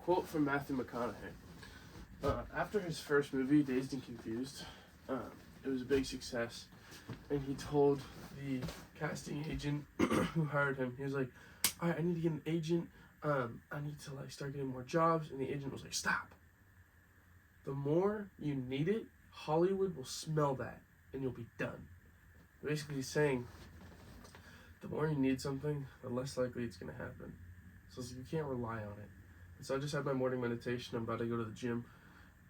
quote from Matthew McConaughey. After his first movie, Dazed and Confused, it was a big success, and he told the casting agent who hired him, he was like, "All right, I need to get an agent. I need to like start getting more jobs." And the agent was like, "Stop. The more you need it, Hollywood will smell that, and you'll be done." Basically, he's saying, the more you need something, the less likely it's gonna happen. So it's like you can't rely on it. And so I just had my morning meditation. I'm about to go to the gym,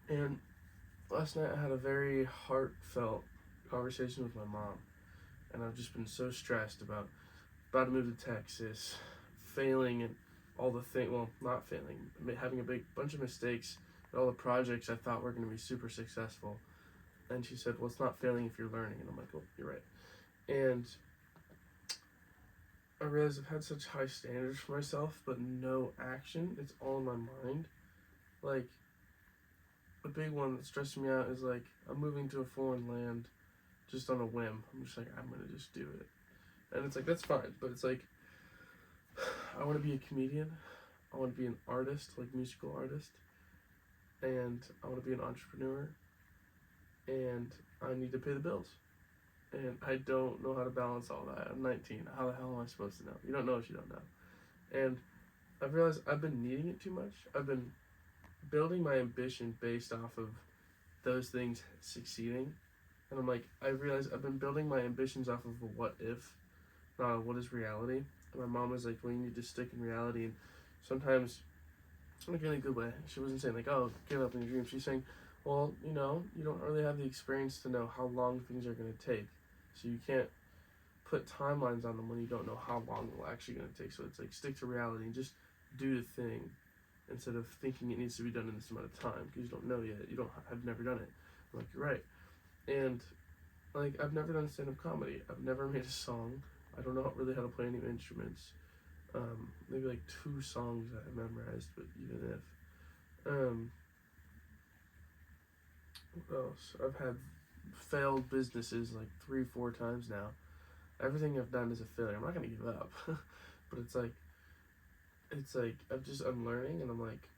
and last night I had a very heartfelt conversation with my mom, and I've just been so stressed about to move to Texas, failing and all the thing. Well, not failing, having a big bunch of mistakes at all the projects I thought were going to be super successful. And she said, "Well, it's not failing if you're learning." And I'm like, "Well, you're right." And I realized I've had such high standards for myself, but no action. It's all in my mind. Like, a big one that's stressing me out is like, I'm moving to a foreign land just on a whim. I'm just like, I'm going to just do it. And it's like, that's fine. But it's like, I want to be a comedian. I want to be an artist, like musical artist. And I want to be an entrepreneur. And I need to pay the bills. And I don't know how to balance all that. I'm 19. How the hell am I supposed to know? You don't know if you don't know. And I've realized I've been needing it too much. I've been building my ambition based off of those things succeeding. And I'm like, I realized I've been building my ambitions off of a what if, not a what is reality. And my mom was like, well, you need to stick in reality. And sometimes, like in a good way, she wasn't saying like, oh, give up on your dreams. She's saying, well, you know, you don't really have the experience to know how long things are going to take. So you can't put timelines on them when you don't know how long it's actually going to take. So it's like, stick to reality and just do the thing instead of thinking it needs to be done in this amount of time because you don't know yet. You have never done it. I'm like, you're right. And like, I've never done stand-up comedy. I've never made a song. I don't know really how to play any instruments. Maybe like 2 songs that I memorized, but even if. What else? I've had failed businesses like 3-4 times now. Everything I've done is a failure. I'm not gonna give up, but it's like I'm learning, and I'm like,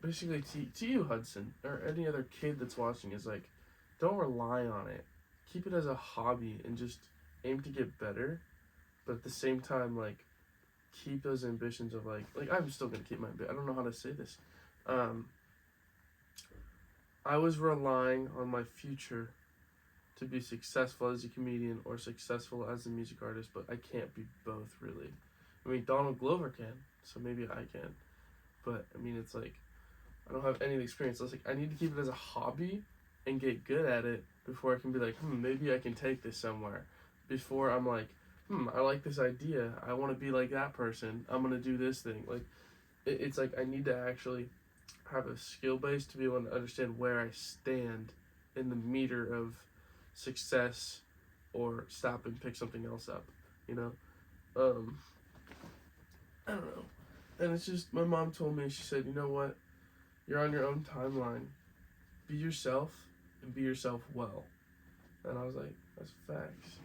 basically to you, Hudson, or any other kid that's watching, is like, don't rely on it. Keep it as a hobby and just aim to get better, but at the same time, like, keep those ambitions of like I'm still gonna keep my. I don't know how to say this. I was relying on my future to be successful as a comedian or successful as a music artist, but I can't be both, really. I mean, Donald Glover can, so maybe I can. But, I mean, it's like, I don't have any experience. It's like, I need to keep it as a hobby and get good at it before I can be like, maybe I can take this somewhere. Before I'm like, I like this idea. I want to be like that person. I'm going to do this thing. Like, it's like I need to actually have a skill base to be able to understand where I stand in the meter of success or stop and pick something else up, you know? I don't know. And it's just, my mom told me, she said, you know what? You're on your own timeline. Be yourself and be yourself well. And I was like, that's facts.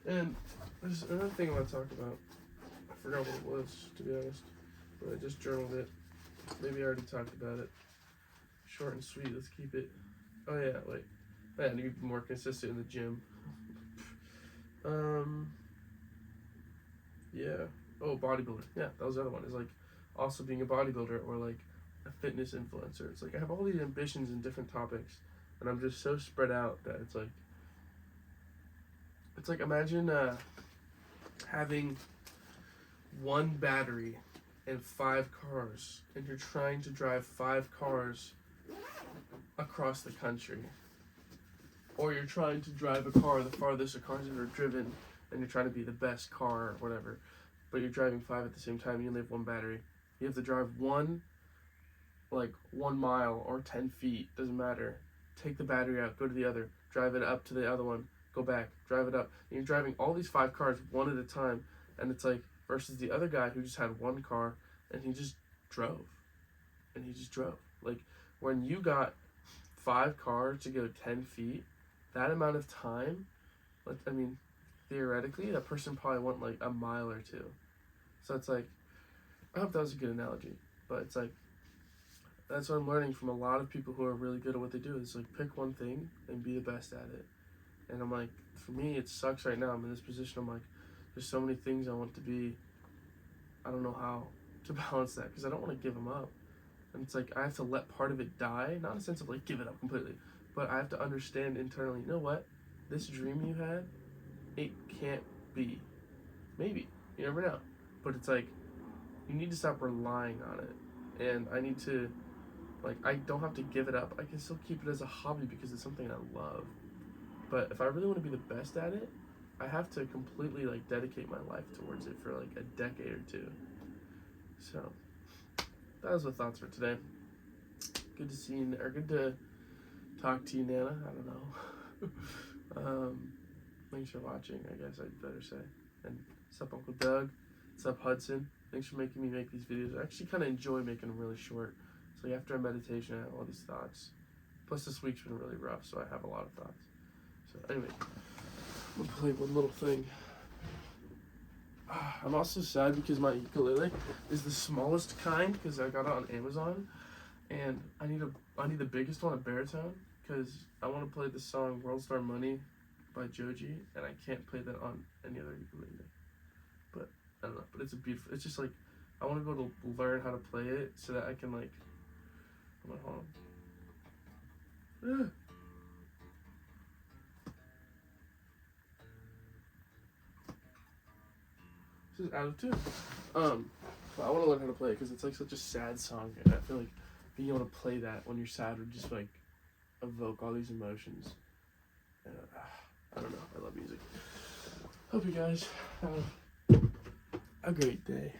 And there's another thing I want to talk about. I forgot what it was, to be honest. But I just journaled it. Maybe I already talked about it. Short and sweet, let's keep it. Oh yeah, wait. I need to be more consistent in the gym. Yeah. Oh, bodybuilder. Yeah, that was the other one. It's like also being a bodybuilder or like a fitness influencer. It's like I have all these ambitions in different topics, and I'm just so spread out that it's like imagine having one battery and 5 cars, and you're trying to drive 5 cars across the country. Or you're trying to drive a car the farthest a car's ever driven, and you're trying to be the best car or whatever, but you're driving 5 at the same time, and you only have 1 battery. You have to drive 1 mile or 10 feet, doesn't matter. Take the battery out, go to the other, drive it up to the other one, go back, drive it up. And you're driving all these 5 cars one at a time, and it's like, versus the other guy who just had 1 car, and he just drove. Like, when you got 5 cars to go 10 feet, that amount of time, like, I mean, theoretically, that person probably went like a mile or 2. So it's like, I hope that was a good analogy, but it's like, that's what I'm learning from a lot of people who are really good at what they do. Is like pick one thing and be the best at it. And I'm like, for me, it sucks right now. I'm in this position. I'm like, there's so many things I want to be. I don't know how to balance that because I don't want to give them up. And it's like I have to let part of it die, not in a sense of like give it up completely, but I have to understand internally. You know what? This dream you had, it can't be. Maybe you never know, but it's like you need to stop relying on it, and I need to like I don't have to give it up. I can still keep it as a hobby because it's something I love. But if I really want to be the best at it, I have to completely like dedicate my life towards it for like a decade or two. So that was my thoughts for today. Good to see you, or good to talk to you, Nana. I don't know. Thanks for watching, I guess I'd better say. And what's up, Uncle Doug? What's up, Hudson? Thanks for making me make these videos. I actually kind of enjoy making them really short. So like after a meditation, I have all these thoughts. Plus this week's been really rough, so I have a lot of thoughts. So anyway, I'm gonna play one little thing. I'm also sad because my ukulele is the smallest kind because I got it on Amazon, and I need the biggest one, a baritone, because I want to play the song World Star Money by Joji, and I can't play that on any other ukulele. But I don't know, but it's just like I want to be able to learn how to play it so that I can like hold on. This is out of tune. But I want to learn how to play it because it's like such a sad song, and I feel like being able to play that when you're sad would just like evoke all these emotions. And, I don't know. I love music. Hope you guys have a great day.